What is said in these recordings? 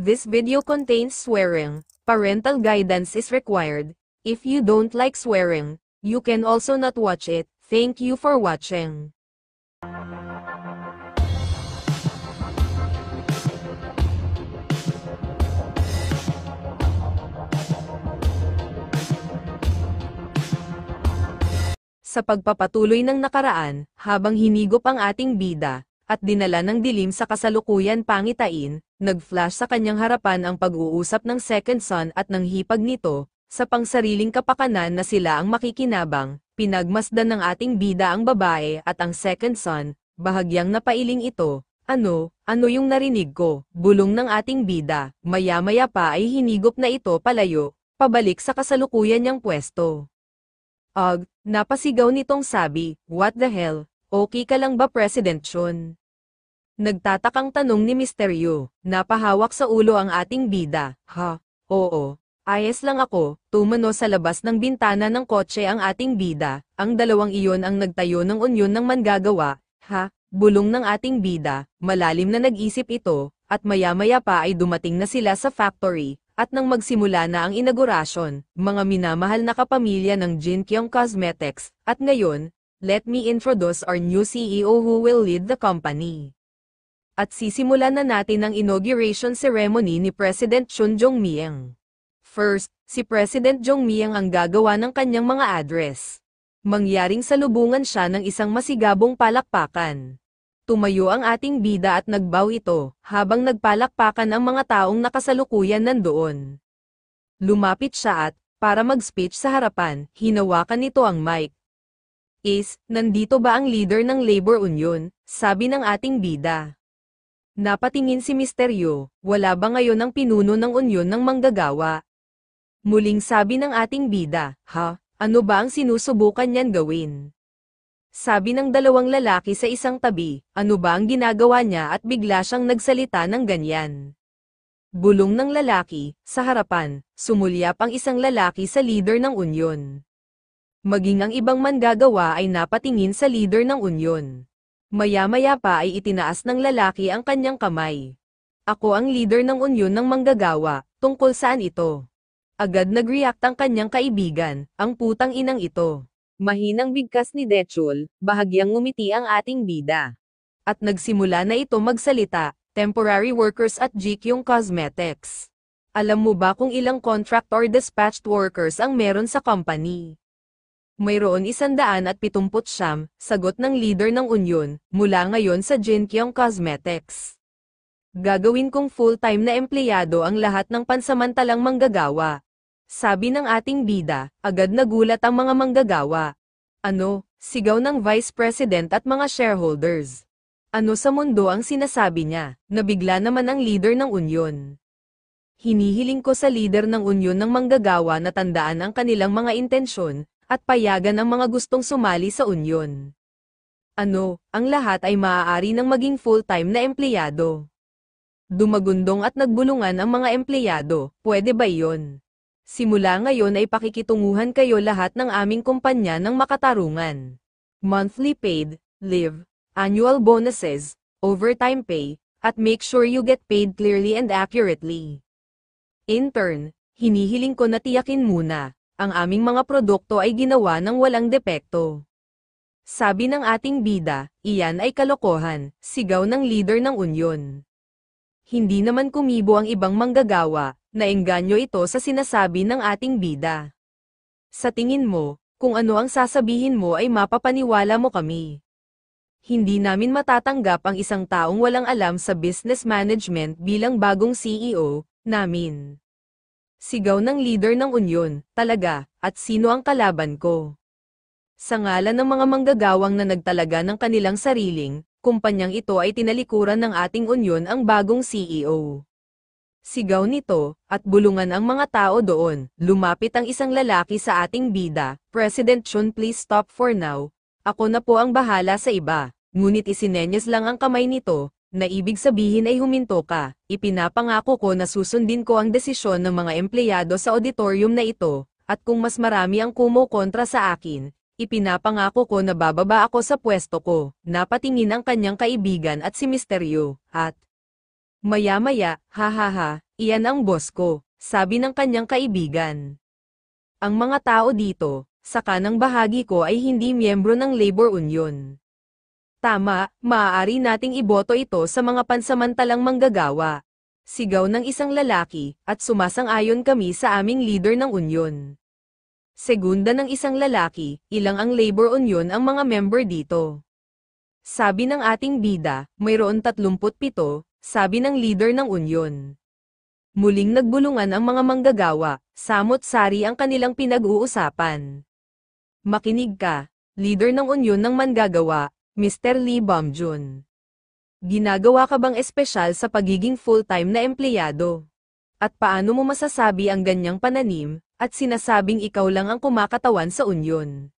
This video contains swearing. Parental guidance is required. If you don't like swearing, you can also not watch it. Thank you for watching. Sa pagpapatuloy ng nakaraan, habang hinigop ang ating bida, at dinala ng dilim sa kasalukuyan pangitain, nag-flash sa kanyang harapan ang pag-uusap ng second son at ng hipag nito, sa pangsariling kapakanan na sila ang makikinabang, pinagmasdan ng ating bida ang babae at ang second son, bahagyang napailing ito. Ano yung narinig ko? Bulong ng ating bida, maya-maya pa ay hinigop na ito palayo, pabalik sa kasalukuyan niyang pwesto. Napasigaw nitong sabi, what the hell? Okay ka lang ba President Chun? Nagtatakang tanong ni Mr. Yu, napahawak sa ulo ang ating bida. Oo, ayos lang ako, tumano sa labas ng bintana ng kotse ang ating bida, ang dalawang iyon ang nagtayo ng unyon ng manggagawa, bulong ng ating bida, malalim na nag-isip ito, at maya-maya pa ay dumating na sila sa factory. At nang magsimula na ang inaugurasyon, mga minamahal na kapamilya ng Jinkyung Cosmetics, at ngayon, let me introduce our new CEO who will lead the company. At sisimulan na natin ang inauguration ceremony ni President Chun Jong-miang. First, si President Jong-miang ang gagawa ng kanyang mga address. Mangyaring salubungan siya ng isang masigabong palakpakan. Tumayo ang ating bida at nagbow ito, habang nagpalakpakan ang mga taong nakasalukuyan nandoon. Lumapit siya at, para mag-speech sa harapan, hinawakan nito ang mic. Nandito ba ang leader ng Labor Union? Sabi ng ating bida. Napatingin si Mr. Yu, wala ba ngayon ang pinuno ng Union ng manggagawa? Muling sabi ng ating bida, ano ba ang sinusubukan niyan gawin? Sabi ng dalawang lalaki sa isang tabi, ano ba ang ginagawa niya at bigla siyang nagsalita ng ganyan. Bulong ng lalaki, sa harapan, sumulyap ang isang lalaki sa leader ng Union. Maging ang ibang manggagawa ay napatingin sa leader ng Union. Maya-maya pa ay itinaas ng lalaki ang kanyang kamay. Ako ang leader ng Union ng manggagawa, tungkol saan ito? Agad nag-react ang kanyang kaibigan, ang putang inang ito. Mahinang bigkas ni Dechul, bahagyang ngumiti ang ating bida. At nagsimula na ito magsalita, temporary workers at Jinkyung Cosmetics. Alam mo ba kung ilang contract or dispatched workers ang meron sa company? Mayroon 179, sagot ng leader ng Union, mula ngayon sa Jinkyung Cosmetics. Gagawin kong full-time na empleyado ang lahat ng pansamantalang manggagawa. Sabi ng ating bida, agad nagulat ang mga manggagawa. Sigaw ng Vice President at mga shareholders. Ano sa mundo ang sinasabi niya? Nabigla naman ang leader ng Union. Hinihiling ko sa leader ng Union ng manggagawa na tandaan ang kanilang mga intensyon, at payagan ang mga gustong sumali sa Union. Ang lahat ay maaari ng maging full-time na empleyado. Dumagundong at nagbulungan ang mga empleyado, pwede ba iyon? Simula ngayon ay pakikitunguhan kayo lahat ng aming kumpanya ng makatarungan. Monthly paid, leave, annual bonuses, overtime pay, at make sure you get paid clearly and accurately. In turn, hinihiling ko na tiyakin muna, ang aming mga produkto ay ginawa ng walang depekto. Sabi ng ating bida, iyan ay kalokohan, sigaw ng leader ng Union. Hindi naman kumibo ang ibang manggagawa, naengganyo ito sa sinasabi ng ating bida. Sa tingin mo, kung ano ang sasabihin mo ay mapapaniwala mo kami. Hindi namin matatanggap ang isang taong walang alam sa business management bilang bagong CEO namin. Sigaw ng leader ng Union, talaga, at sino ang kalaban ko? Sa ngalan ng mga manggagawang na nagtalaga ng kanilang sariling, kumpanyang ito ay tinalikuran ng ating Union ang bagong CEO. Sigaw nito, at bulungan ang mga tao doon. Lumapit ang isang lalaki sa ating bida, President Chun, please stop for now. Ako na po ang bahala sa iba. Ngunit isinenyas lang ang kamay nito, na ibig sabihin ay huminto ka. Ipinapangako ko na susundin ko ang desisyon ng mga empleyado sa auditorium na ito, at kung mas marami ang kumokontra sa akin, ipinapangako ko na bababa ako sa pwesto ko. Napatingin ang kanyang kaibigan at si Mr. Yu, at Maya-maya, hahaha, iyan ang boss ko, sabi ng kanyang kaibigan. Ang mga tao dito, sa kanang bahagi ko ay hindi miyembro ng labor union. Tama, maaari nating iboto ito sa mga pansamantalang manggagawa. Sigaw ng isang lalaki, at sumasang-ayon kami sa aming leader ng union. Segunda ng isang lalaki, ilang ang labor union ang mga member dito. Sabi ng ating bida, mayroon 37, sabi ng leader ng union. Muling nagbulungan ang mga manggagawa, samot-sari ang kanilang pinag-uusapan. Makinig ka, leader ng union ng manggagawa, Mr. Lee Bumjun. Ginagawa ka bang espesyal sa pagiging full-time na empleyado? At paano mo masasabi ang ganyang pananim, at sinasabing ikaw lang ang kumakatawan sa union?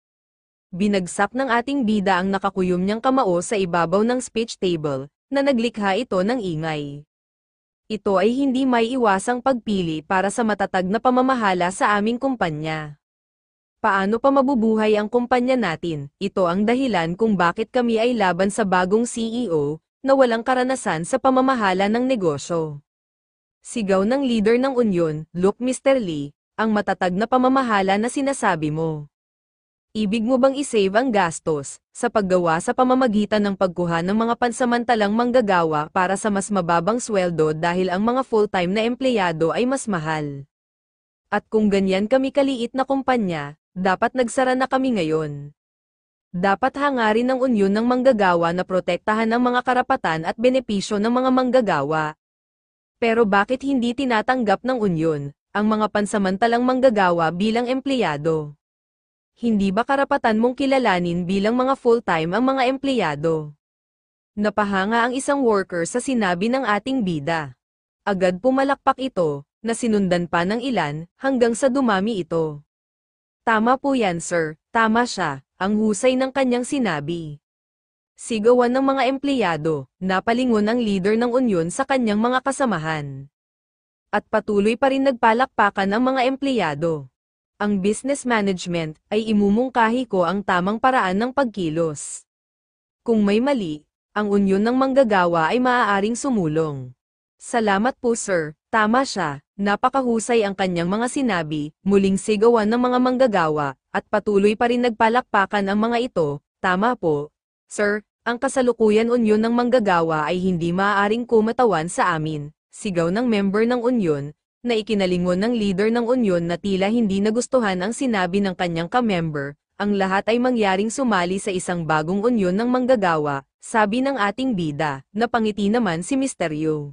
Binagsak ng ating bida ang nakakuyom niyang kamao sa ibabaw ng speech table, na naglikha ito ng ingay. Ito ay hindi may iwasang pagpili para sa matatag na pamamahala sa aming kumpanya. Paano pa mabubuhay ang kumpanya natin? Ito ang dahilan kung bakit kami ay laban sa bagong CEO, na walang karanasan sa pamamahala ng negosyo. Sigaw ng leader ng union, "Look Mr. Lee, ang matatag na pamamahala na sinasabi mo. Ibig mo bang isave ang gastos, sa paggawa sa pamamagitan ng pagkuha ng mga pansamantalang manggagawa para sa mas mababang sweldo dahil ang mga full-time na empleyado ay mas mahal? At kung ganyan kami kaliit na kumpanya, dapat nagsara na kami ngayon. Dapat hangarin ng union ng manggagawa na protektahan ang mga karapatan at benepisyo ng mga manggagawa. Pero bakit hindi tinatanggap ng union ang mga pansamantalang manggagawa bilang empleyado? Hindi ba karapatan mong kilalanin bilang mga full-time ang mga empleyado?" Napahanga ang isang worker sa sinabi ng ating bida. Agad pumalakpak ito, na sinundan pa ng ilan, hanggang sa dumami ito. "Tama po yan sir, tama siya," ang husay ng kanyang sinabi. Sigawan ng mga empleyado, napalingon ang leader ng union sa kanyang mga kasamahan. At patuloy pa rin nagpalakpakan ang mga empleyado. Ang business management ay imumungkahi ko ang tamang paraan ng pagkilos. Kung may mali, ang union ng manggagawa ay maaaring sumulong. "Salamat po sir, tama siya," napakahusay ang kanyang mga sinabi, muling sigawan ng mga manggagawa, at patuloy pa rin nagpalakpakan ang mga ito. "Tama po, sir, ang kasalukuyan union ng manggagawa ay hindi maaaring kumatawan sa amin," sigaw ng member ng union, na ikinalingon ng leader ng union na tila hindi nagustuhan ang sinabi ng kanyang ka-member. "Ang lahat ay mangyaring sumali sa isang bagong union ng manggagawa," sabi ng ating bida, napangiti naman si Mr. Yu.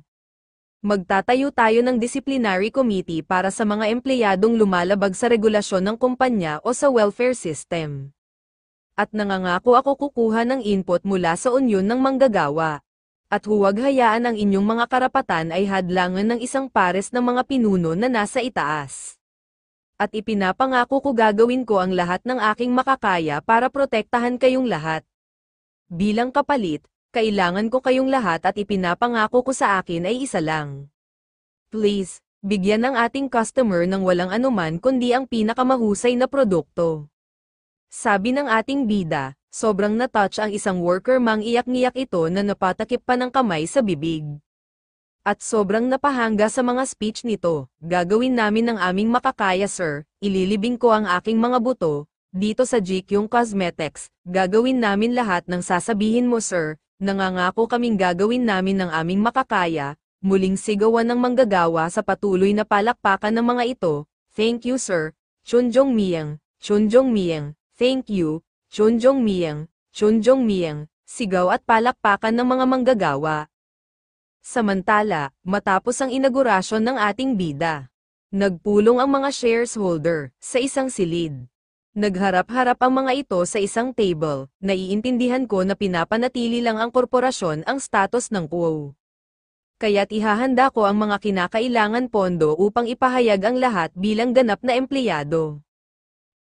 "Magtatayo tayo ng disciplinary committee para sa mga empleyadong lumalabag sa regulasyon ng kumpanya o sa welfare system. At nangangako ako kukuha ng input mula sa union ng manggagawa. At huwag hayaan ang inyong mga karapatan ay hadlangan ng isang pares ng mga pinuno na nasa itaas. At ipinapangako ko gagawin ko ang lahat ng aking makakaya para protektahan kayong lahat. Bilang kapalit, kailangan ko kayong lahat at ipinapangako ko sa akin ay isa lang. Please, bigyan ng ating customer ng walang anuman kundi ang pinakamahusay na produkto." Sabi ng ating bida. Sobrang na-touch ang isang worker mang iyak-ngiyak ito na napatakip pa ng kamay sa bibig. At sobrang napahanga sa mga speech nito. "Gagawin namin ang aming makakaya sir, ililibing ko ang aking mga buto, dito sa GQ Cosmetics, gagawin namin lahat ng sasabihin mo sir, nangangako kaming gagawin namin ng aming makakaya." Muling sigawan ng manggagawa sa patuloy na palakpakan ng mga ito. "Thank you sir, Chunjong Miyang, Chunjong Miyang, thank you, Chunjong Miyang, Chunjong Miyang," sigaw at palakpakan ng mga manggagawa. Samantala, matapos ang inaugurasyon ng ating bida, nagpulong ang mga shareholder sa isang silid. Nagharap-harap ang mga ito sa isang table. Naiintindihan ko na pinapanatili lang ang korporasyon ang status ng quo. Kaya't ihahanda ko ang mga kinakailangan pondo upang ipahayag ang lahat bilang ganap na empleyado.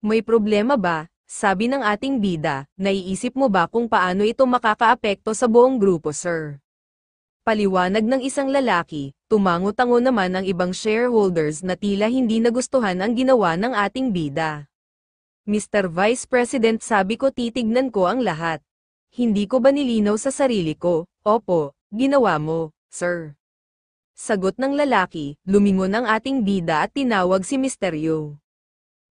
"May problema ba?" sabi ng ating bida. "Naiisip mo ba kung paano ito makakaapekto sa buong grupo sir?" Paliwanag ng isang lalaki. Tumango-tango naman ang ibang shareholders na tila hindi nagustuhan ang ginawa ng ating bida. "Mr. Vice President, sabi ko titignan ko ang lahat. Hindi ko ba nilinaw sa sarili ko?" "Opo, ginawa mo, sir." Sagot ng lalaki, lumingon ang ating bida at tinawag si Misteryo.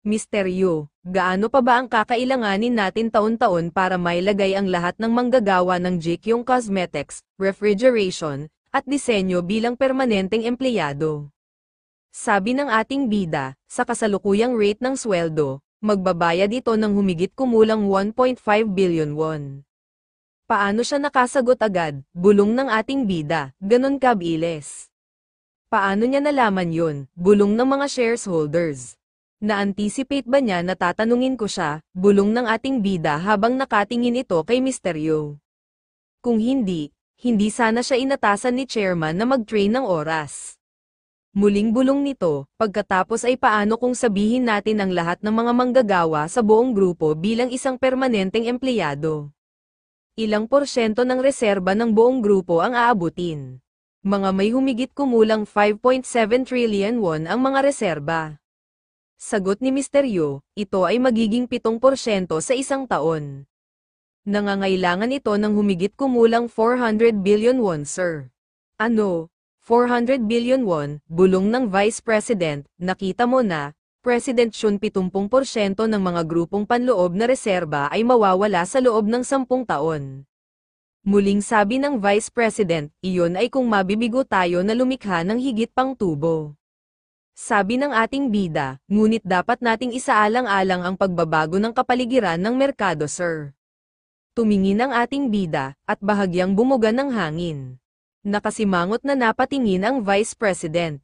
Misteryo, gaano pa ba ang kakailanganin natin taon-taon para mailagay ang lahat ng manggagawa ng Jikyong Cosmetics, refrigeration, at disenyo bilang permanenteng empleyado? Sabi ng ating bida, sa kasalukuyang rate ng sweldo, magbabayad ito ng humigit kumulang 1.5 billion won. Paano siya nakasagot agad? Bulong ng ating bida, ganon kabilis. Paano niya nalaman yun? Bulong ng mga shareholders. Na-anticipate ba niya na tatanungin ko siya? Bulong ng ating bida habang nakatingin ito kay Misteryo. Kung hindi, hindi sana siya inatasan ni chairman na mag-train ng oras. Muling bulong nito, pagkatapos ay paano kung sabihin natin ang lahat ng mga manggagawa sa buong grupo bilang isang permanenteng empleyado? Ilang porsyento ng reserba ng buong grupo ang aabutin? Mga may humigit kumulang 5.7 trillion won ang mga reserba. Sagot ni Misteryo, ito ay magiging 7% sa isang taon. Nangangailangan ito ng humigit kumulang 400 billion won, sir. Ano? 400 billion won, bulong ng Vice President, nakita mo na, President Chun 70% ng mga grupong panloob na reserba ay mawawala sa loob ng 10 taon. Muling sabi ng Vice President, iyon ay kung mabibigo tayo na lumikha ng higit pang tubo. Sabi ng ating bida, ngunit dapat nating isaalang-alang ang pagbabago ng kapaligiran ng merkado, sir. Tumingin ang ating bida, at bahagyang bumuga ng hangin. Nakasimangot na napatingin ang Vice President.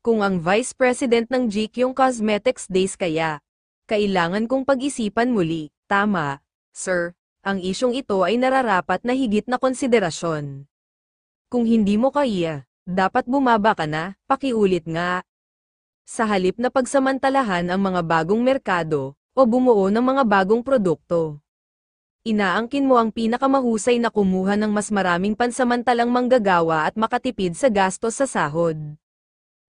Kung ang Vice President ng Jikyong Cosmetics Days kaya, kailangan kong pag-isipan muli, tama, sir, ang isyong ito ay nararapat na higit na konsiderasyon. Kung hindi mo kaya, dapat bumaba ka na, pakiulit nga. Sa halip na pagsamantalahan ang mga bagong merkado, o bumuo ng mga bagong produkto. Inaangkin mo ang pinakamahusay na kumuha ng mas maraming pansamantalang manggagawa at makatipid sa gastos sa sahod.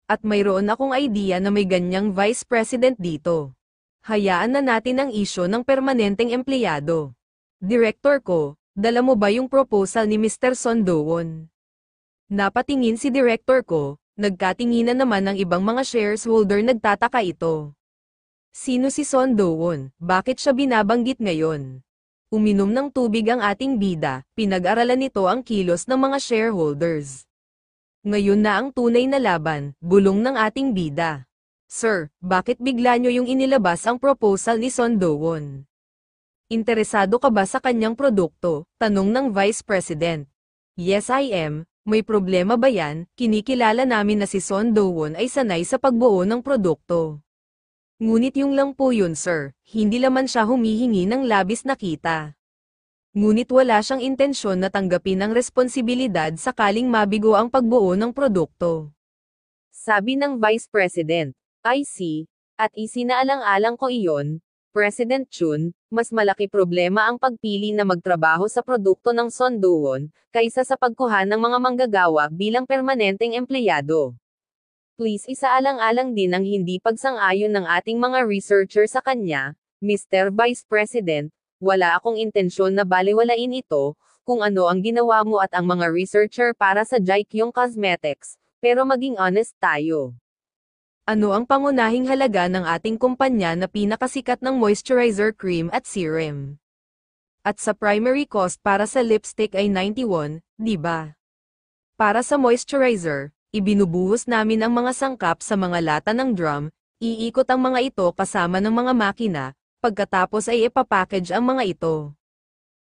At mayroon akong idea na may ganyang Vice President dito. Hayaan na natin ang isyo ng permanenteng empleyado. Director ko, dala mo ba yung proposal ni Mr. Son Do-won? Napatingin si Director ko, nagkatinginan naman ng ibang mga shareholder nagtataka ito. Sino si Son Do-won? Bakit siya binabanggit ngayon? Uminom ng tubig ang ating bida, pinag-aralan nito ang kilos ng mga shareholders. Ngayon na ang tunay na laban, bulong ng ating bida. Sir, bakit bigla nyo yung inilabas ang proposal ni Son Do-won? Interesado ka ba sa kanyang produkto? Tanong ng Vice President. Yes, I am. May problema ba yan? Kinikilala namin na si Son Do-won ay sanay sa pagbuo ng produkto. Ngunit yung lang po yun, sir, hindi laman siya humihingi ng labis na kita. Ngunit wala siyang intensyon na tanggapin ang responsibilidad sakaling mabigo ang pagbuo ng produkto. Sabi ng Vice President, I see, at isinaalang-alang ko iyon, President Chun, mas malaki problema ang pagpili na magtrabaho sa produkto ng Son Do-won, kaysa sa pagkuha ng mga manggagawa bilang permanenteng empleyado. Please isaalang-alang din ang hindi pagsang-ayon ng ating mga researcher sa kanya, Mr. Vice President, wala akong intensyon na baliwalain ito, kung ano ang ginawa mo at ang mga researcher para sa Jikyong Cosmetics, pero maging honest tayo. Ano ang pangunahing halaga ng ating kumpanya na pinakasikat ng moisturizer cream at serum? At sa primary cost para sa lipstick ay 91, di ba? Para sa moisturizer, ibinubuhos namin ang mga sangkap sa mga lata ng drum, iikot ang mga ito kasama ng mga makina, pagkatapos ay ipapackage ang mga ito.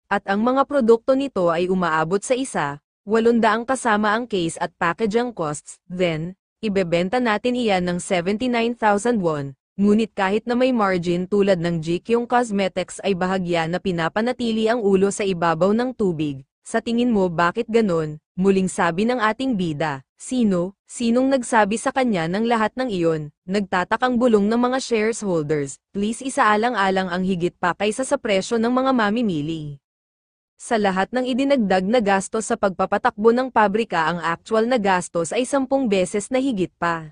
At ang mga produkto nito ay umaabot sa 800 kasama ang case at packaging costs, then, ibebenta natin iyan ng 79,000 won, ngunit kahit na may margin tulad ng Jikyong Cosmetics ay bahagya na pinapanatili ang ulo sa ibabaw ng tubig. Sa tingin mo bakit ganon? Muling sabi ng ating bida, sinong nagsabi sa kanya ng lahat ng iyon? Nagtatakang bulong ng mga shareholders, please isaalang-alang ang higit pa kaysa sa presyo ng mga mamimili. Sa lahat ng idinagdag na gastos sa pagpapatakbo ng pabrika ang actual na gastos ay 10 beses na higit pa.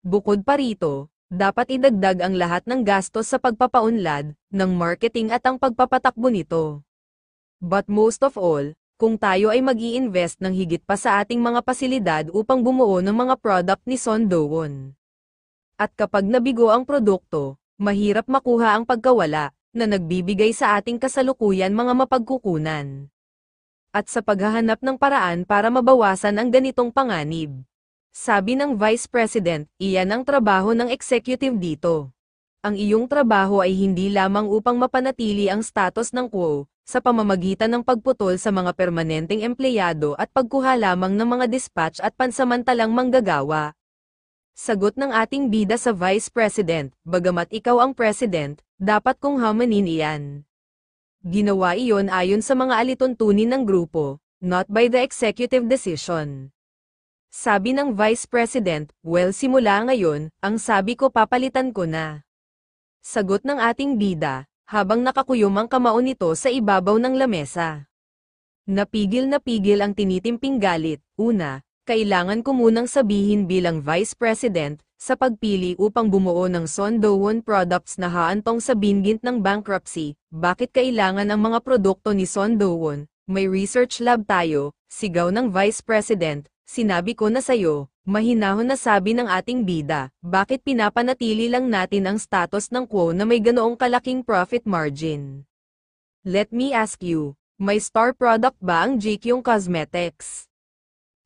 Bukod pa rito, dapat idagdag ang lahat ng gastos sa pagpapaunlad, ng marketing at ang pagpapatakbo nito. But most of all, kung tayo ay mag-i-invest ng higit pa sa ating mga pasilidad upang bumuo ng mga product ni Son Do-won. At kapag nabigo ang produkto, mahirap makuha ang pagkawala na nagbibigay sa ating kasalukuyan mga mapagkukunan. At sa paghahanap ng paraan para mabawasan ang ganitong panganib. Sabi ng Vice President, iyan ang trabaho ng executive dito. Ang iyong trabaho ay hindi lamang upang mapanatili ang status ng quo, sa pamamagitan ng pagputol sa mga permanenteng empleyado at pagkuha lamang ng mga dispatch at pansamantalang manggagawa. Sagot ng ating bida sa Vice President, bagamat ikaw ang President, dapat kong hamanin iyan. Ginawa iyon ayon sa mga alituntunin ng grupo, not by the executive decision. Sabi ng Vice President, well simula ngayon, ang sabi ko papalitan ko na. Sagot ng ating bida, habang nakakuyom ang kamao nito sa ibabaw ng lamesa. Napigil ang tinitimping galit, una, kailangan ko munang sabihin bilang Vice President, sa pagpili upang bumuo ng Son Do-won products na haantong sa bingit ng bankruptcy, bakit kailangan ang mga produkto ni Son Do-won, may research lab tayo, sigaw ng Vice President. Sinabi ko na sayo, mahinahon na sabi ng ating bida, bakit pinapanatili lang natin ang status ng quo na may ganoong kalaking profit margin? Let me ask you, may star product ba ang GQ Cosmetics?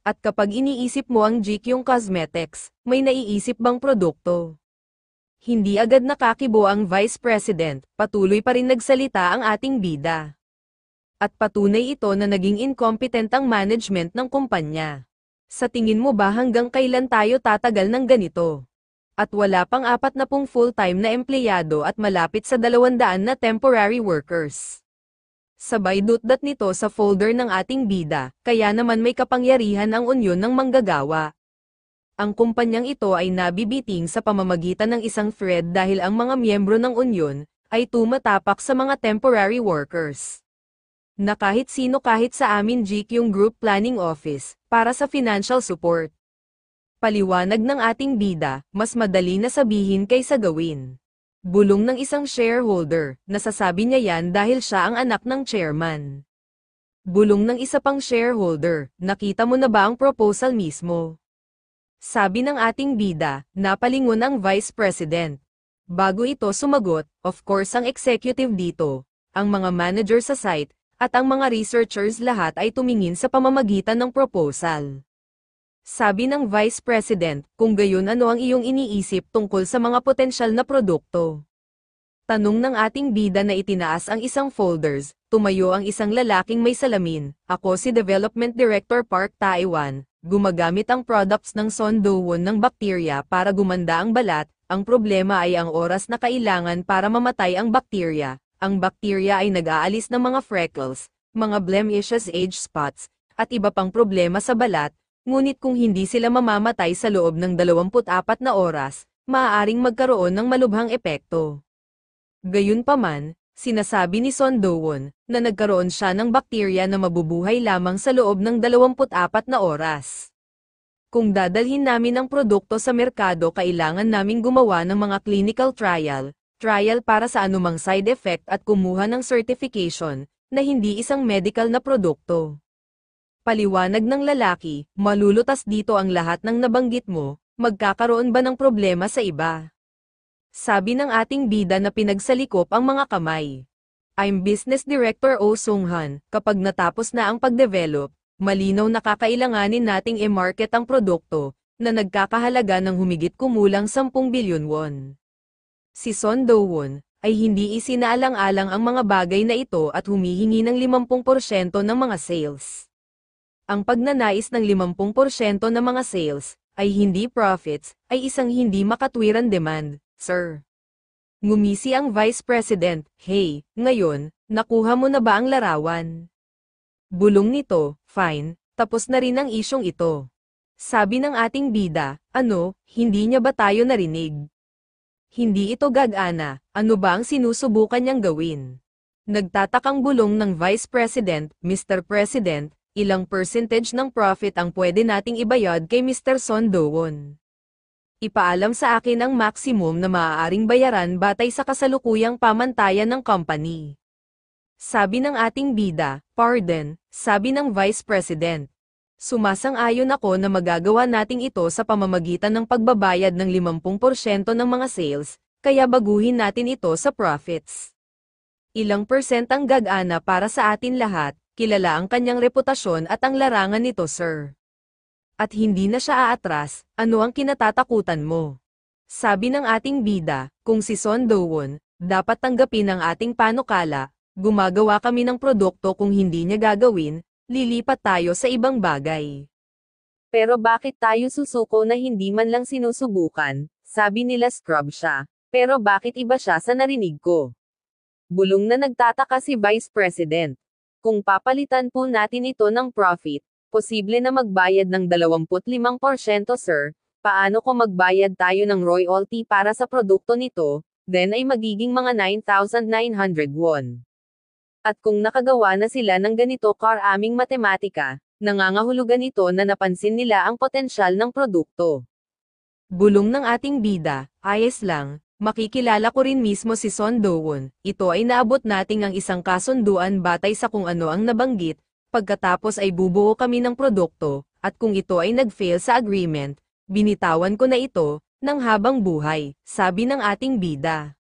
At kapag iniisip mo ang GQ Cosmetics, may naiisip bang produkto? Hindi agad nakakibo ang Vice President, patuloy pa rin nagsalita ang ating bida. At patunay ito na naging incompetent ang management ng kumpanya. Sa tingin mo ba hanggang kailan tayo tatagal ng ganito? At wala pang 40 full-time na empleyado at malapit sa 200 na temporary workers. Sabay dutdat nito sa folder ng ating bida, kaya naman may kapangyarihan ang unyon ng manggagawa. Ang kumpanyang ito ay nabibiting sa pamamagitan ng isang thread dahil ang mga miyembro ng unyon ay tumatapak sa mga temporary workers. Na kahit sino kahit sa amin GQ Group Planning Office, para sa financial support. Paliwanag ng ating bida, mas madali na sabihin kaysa gawin. Bulong ng isang shareholder, nasasabi niya yan dahil siya ang anak ng chairman. Bulong ng isa pang shareholder, nakita mo na ba ang proposal mismo? Sabi ng ating bida, napalingon ang Vice President. Bago ito sumagot, of course ang executive dito, ang mga manager sa site, at ang mga researchers lahat ay tumingin sa pamamagitan ng proposal. Sabi ng Vice President, kung gayon ano ang iyong iniisip tungkol sa mga potensyal na produkto? Tanong ng ating bida na itinaas ang isang folders, tumayo ang isang lalaking may salamin, ako si Development Director Park Taiwan, gumagamit ang products ng Son Do-won ng bakterya para gumanda ang balat, ang problema ay ang oras na kailangan para mamatay ang bakterya. Ang bakterya ay nag-aalis ng mga freckles, mga blemishes age spots, at iba pang problema sa balat, ngunit kung hindi sila mamamatay sa loob ng 24 na oras, maaaring magkaroon ng malubhang epekto. Gayunpaman, sinasabi ni Son Do-won, na nagkaroon siya ng bakterya na mabubuhay lamang sa loob ng 24 na oras. Kung dadalhin namin ang produkto sa merkado kailangan naming gumawa ng mga clinical trial para sa anumang side effect at kumuha ng certification, na hindi isang medical na produkto. Paliwanag ng lalaki, malulutas dito ang lahat ng nabanggit mo, magkakaroon ba ng problema sa iba? Sabi ng ating bida na pinagsalikop ang mga kamay. I'm Business Director Oh Sung-han, kapag natapos na ang pagdevelop, malinaw na kakailanganin nating i-market ang produkto, na nagkakahalaga ng humigit kumulang 10 bilyon won. Si Son Do-won ay hindi isinaalang-alang ang mga bagay na ito at humihingi ng 50% ng mga sales. Ang pagnanais ng 50% ng mga sales ay hindi profits, ay isang hindi makatwiran demand, sir. Ngumisi ang Vice President, hey, ngayon, nakuha mo na ba ang larawan? Bulong nito, fine, tapos na rin ang isyong ito. Sabi ng ating bida, ano, hindi niya ba tayo narinig? Hindi ito gagana, ano ba ang sinusubukan niyang gawin? Nagtatakang bulong ng Vice President, Mr. President, ilang percentage ng profit ang pwede nating ibayad kay Mr. Son Do-won? Ipaalam sa akin ang maximum na maaaring bayaran batay sa kasalukuyang pamantayan ng company. Sabi ng ating bida. Pardon, sabi ng Vice President. Sumasang-ayon ako na magagawa nating ito sa pamamagitan ng pagbabayad ng 50% ng mga sales, kaya baguhin natin ito sa profits. Ilang percent ang gagana para sa atin lahat, kilala ang kanyang reputasyon at ang larangan nito, sir. At hindi na siya aatras, ano ang kinatatakutan mo? Sabi ng ating bida, kung si Son Do-won, dapat tanggapin ang ating panukala, gumagawa kami ng produkto kung hindi niya gagawin, lilipat tayo sa ibang bagay. Pero bakit tayo susuko na hindi man lang sinusubukan? Sabi nila scrub siya. Pero bakit iba siya sa narinig ko? Bulong na nagtataka si Vice President. Kung papalitan po natin ito ng profit, posible na magbayad ng 25%, sir. Paano kung magbayad tayo ng royalty para sa produkto nito, then ay magiging mga 9,900 won. At kung nakagawa na sila ng ganito karaming matematika, nangangahulugan ito na napansin nila ang potensyal ng produkto. Bulong ng ating bida, ayos lang, makikilala ko rin mismo si Son Do-won, ito ay naabot nating ang isang kasunduan batay sa kung ano ang nabanggit, pagkatapos ay bubuo kami ng produkto, at kung ito ay nag-fail sa agreement, binitawan ko na ito, ng habang buhay, sabi ng ating bida.